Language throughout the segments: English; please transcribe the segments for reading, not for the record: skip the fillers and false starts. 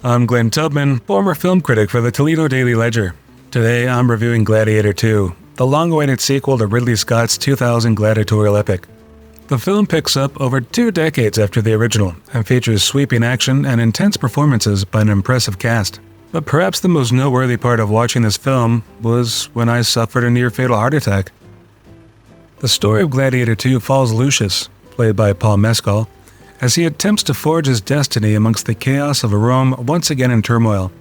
I'm Glenn Tubman, former film critic for the Toledo Daily Ledger. Today I'm reviewing Gladiator 2, the long-awaited sequel to Ridley Scott's 2000 gladiatorial epic. The film picks up over 2 decades after the original and features sweeping action and intense performances by an impressive cast. But perhaps the most noteworthy part of watching this film was when I suffered a near-fatal heart attack. The story of Gladiator 2 follows Lucius, played by Paul Mescal, as he attempts to forge his destiny amongst the chaos of a Rome once again in turmoil.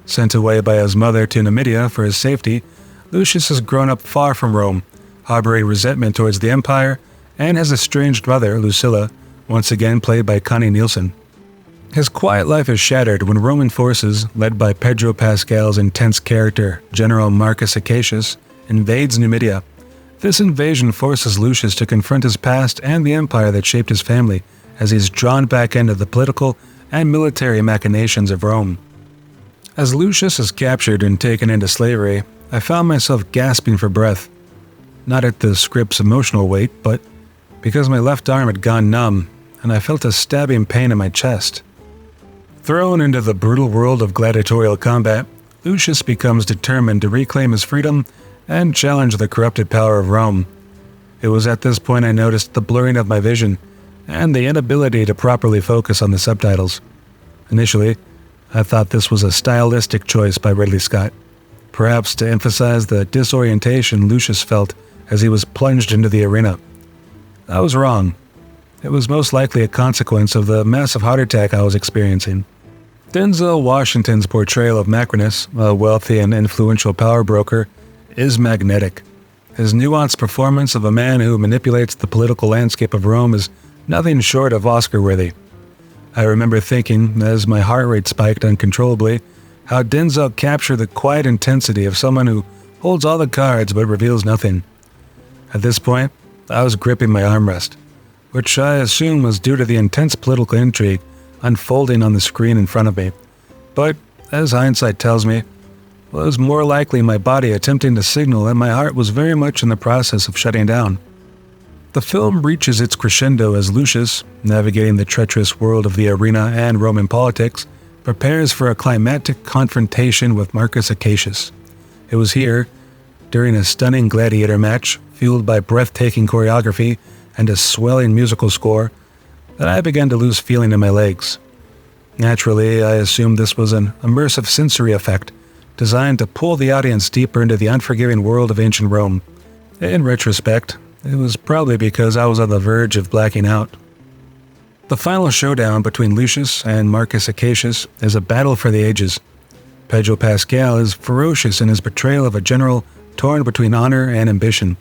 Sent away by his mother to Numidia for his safety, Lucius has grown up far from Rome, harboring resentment towards the empire, and his estranged mother, Lucilla, once again played by Connie Nielsen. His quiet life is shattered when Roman forces, led by Pedro Pascal's intense character, General Marcus Acacius, invades Numidia. This invasion forces Lucius to confront his past and the empire that shaped his family, as he's drawn back into the political and military machinations of Rome. As Lucius is captured and taken into slavery, I found myself gasping for breath. Not at the script's emotional weight, but because my left arm had gone numb, and I felt a stabbing pain in my chest. Thrown into the brutal world of gladiatorial combat, Lucius becomes determined to reclaim his freedom and challenge the corrupted power of Rome. It was at this point I noticed the blurring of my vision, and the inability to properly focus on the subtitles. Initially, I thought this was a stylistic choice by Ridley Scott, perhaps to emphasize the disorientation Lucius felt as he was plunged into the arena. I was wrong. It was most likely a consequence of the massive heart attack I was experiencing. Denzel Washington's portrayal of Macrinus, a wealthy and influential power broker, is magnetic. His nuanced performance of a man who manipulates the political landscape of Rome is nothing short of Oscar-worthy. I remember thinking, as my heart rate spiked uncontrollably, how Denzel captured the quiet intensity of someone who holds all the cards but reveals nothing. At this point, I was gripping my armrest, which I assume was due to the intense political intrigue unfolding on the screen in front of me, but, as hindsight tells me, was more likely my body attempting to signal that my heart was very much in the process of shutting down. The film reaches its crescendo as Lucius, navigating the treacherous world of the arena and Roman politics, prepares for a climactic confrontation with Marcus Acacius. It was here, during a stunning gladiator match, fueled by breathtaking choreography and a swelling musical score, that I began to lose feeling in my legs. Naturally, I assumed this was an immersive sensory effect, designed to pull the audience deeper into the unforgiving world of ancient Rome. In retrospect, it was probably because I was on the verge of blacking out. The final showdown between Lucius and Marcus Acacius is a battle for the ages. Pedro Pascal is ferocious in his portrayal of a general torn between honor and ambition,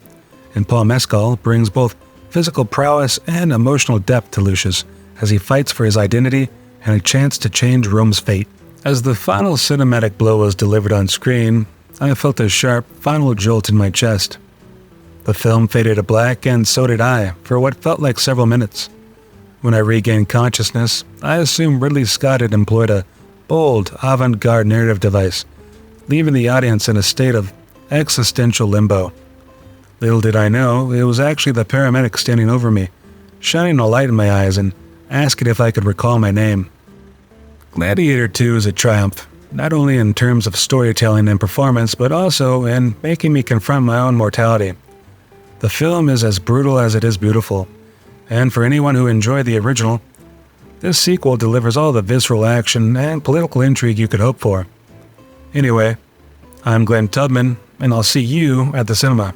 and Paul Mescal brings both physical prowess and emotional depth to Lucius as he fights for his identity and a chance to change Rome's fate. As the final cinematic blow was delivered on screen, I felt a sharp, final jolt in my chest. The film faded to black, and so did I, for what felt like several minutes. When I regained consciousness, I assumed Ridley Scott had employed a bold, avant-garde narrative device, leaving the audience in a state of existential limbo. Little did I know, it was actually the paramedic standing over me, shining a light in my eyes and asking if I could recall my name. Gladiator 2 is a triumph, not only in terms of storytelling and performance, but also in making me confront my own mortality. The film is as brutal as it is beautiful, and for anyone who enjoyed the original, this sequel delivers all the visceral action and political intrigue you could hope for. Anyway, I'm Glenn Tubman, and I'll see you at the cinema.